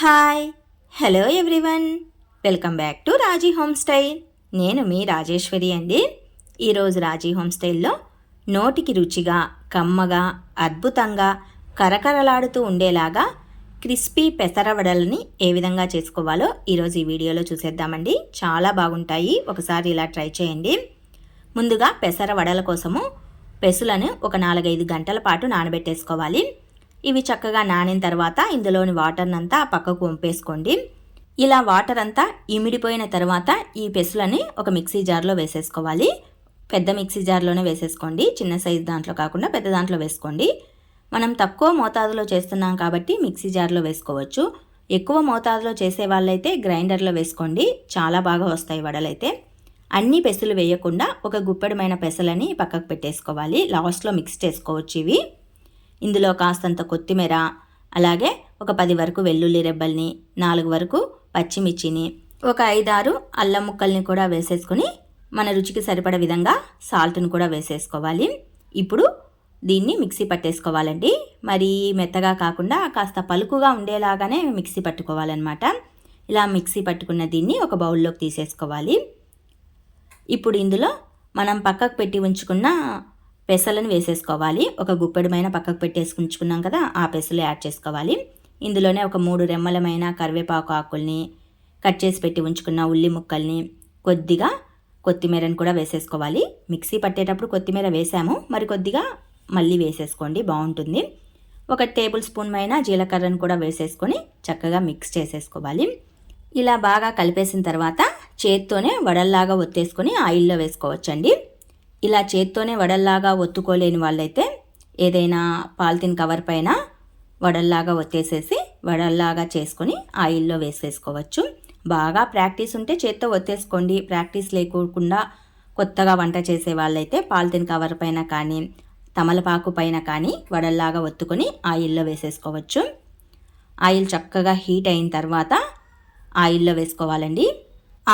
Hi hello everyone, welcome back to Raji home style. నేను మీ రాజేశ్వరి అండి. ఈరోజు రాజీ హోమ్ స్టైల్లో నోటికి రుచిగా, కమ్మగా, అద్భుతంగా, కరకరలాడుతూ ఉండేలాగా క్రిస్పీ పెసర వడలని ఏ విధంగా చేసుకోవాలో ఈరోజు ఈ వీడియోలో చూసేద్దామండి. చాలా బాగుంటాయి, ఒకసారి ఇలా ట్రై చేయండి. ముందుగా పెసర వడల కోసము పెసులను ఒక 4-5 గంటల పాటు నానబెట్టేసుకోవాలి. ఇవి చక్కగా నానిన తర్వాత ఇందులోని వాటర్నంతా పక్కకు వంపేసుకోండి. ఇలా వాటర్ అంతా ఇమిడిపోయిన తర్వాత ఈ పెసులని ఒక మిక్సీ జార్లో వేసేసుకోవాలి. పెద్ద మిక్సీ జార్లోనే వేసేసుకోండి, చిన్న సైజు దాంట్లో కాకుండా పెద్ద దాంట్లో వేసుకోండి. మనం తక్కువ మోతాదులో చేస్తున్నాం కాబట్టి మిక్సీ జార్లో వేసుకోవచ్చు. ఎక్కువ మోతాదులో చేసే వాళ్ళైతే గ్రైండర్లో వేసుకోండి, చాలా బాగా వస్తాయి వడలైతే. అన్ని పెసులు వేయకుండా ఒక గుప్పెడమైన పెసలని పక్కకు పెట్టేసుకోవాలి. లాస్ట్లో మిక్స్ చేసుకోవచ్చు ఇవి. ఇందులో కాస్తంత కొత్తిమీర, అలాగే ఒక 10 వరకు వెల్లుల్లి రెబ్బల్ని, 4 వరకు పచ్చిమిర్చిని, ఒక 5-6 అల్లం ముక్కల్ని కూడా వేసేసుకొని మన రుచికి సరిపడ విధంగా సాల్ట్ని కూడా వేసేసుకోవాలి. ఇప్పుడు దీన్ని మిక్సీ పట్టేసుకోవాలండి. మరి మెత్తగా కాకుండా కాస్త పలుకుగా ఉండేలాగానే మిక్సీ పట్టుకోవాలన్నమాట. ఇలా మిక్సీ పట్టుకున్న దీన్ని ఒక బౌల్లోకి తీసేసుకోవాలి. ఇప్పుడు ఇందులో మనం పక్కకు పెట్టి ఉంచుకున్న పెసలను వేసేసుకోవాలి. ఒక గుప్పెడమైన పక్కకు పెట్టేసి ఉంచుకున్నాం కదా, ఆ పెసలు యాడ్ చేసుకోవాలి. ఇందులోనే ఒక 3 రెమ్మలమైన కరివేపాకు ఆకుల్ని, కట్ చేసి పెట్టి ఉంచుకున్న ఉల్లి ముక్కల్ని, కొద్దిగా కొత్తిమీరని కూడా వేసేసుకోవాలి. మిక్సీ పట్టేటప్పుడు కొత్తిమీర వేసాము, మరి కొద్దిగా మళ్ళీ వేసేసుకోండి, బాగుంటుంది. 1 టేబుల్ స్పూన్ పైన జీలకర్రను కూడా వేసేసుకొని చక్కగా మిక్స్ చేసేసుకోవాలి. ఇలా బాగా కలిపేసిన తర్వాత చేత్తోనే వడల్లాగా ఒత్తేసుకొని ఆయిల్లో వేసుకోవచ్చండి. ఇలా చేత్తోనే వడల్లాగా ఒత్తుకోలేని వాళ్ళైతే ఏదైనా పాలిథిన్ కవర్ పైన వడల్లాగా ఒత్తేసేసి వడల్లాగా చేసుకొని ఆయిల్లో వేసేసుకోవచ్చు. బాగా ప్రాక్టీస్ ఉంటే చేత్తో ఒత్తేసుకోండి. ప్రాక్టీస్ లేకుండా కొత్తగా వంట చేసే వాళ్ళైతే పాలిథిన్ కవర్ పైన కానీ తమలపాకు పైన కానీ వడల్లాగా ఒత్తుకొని ఆయిల్లో వేసేసుకోవచ్చు. ఆయిల్ చక్కగా హీట్ అయిన తర్వాత ఆయిల్లో వేసుకోవాలండి.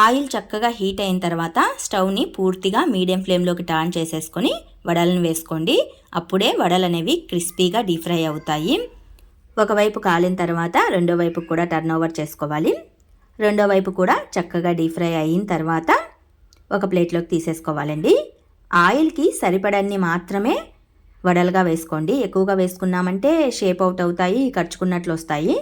ఆయిల్ చక్కగా హీట్ అయిన తర్వాత స్టవ్ని పూర్తిగా మీడియం ఫ్లేమ్లోకి టర్న్ చేసేసుకొని వడలను వేసుకోండి. అప్పుడే వడలు అనేవి క్రిస్పీగా డీప్ ఫ్రై అవుతాయి. ఒకవైపు కాలిన తర్వాత రెండో వైపు కూడా టర్న్ ఓవర్ చేసుకోవాలి. రెండో వైపు కూడా చక్కగా డీప్ ఫ్రై అయిన తర్వాత ఒక ప్లేట్లోకి తీసేసుకోవాలండి. ఆయిల్కి సరిపడన్ని మాత్రమే వడలుగా వేసుకోండి. ఎక్కువగా వేసుకున్నామంటే షేప్ అవుట్ అవుతాయి, ఖర్చుకున్నట్లు వస్తాయి.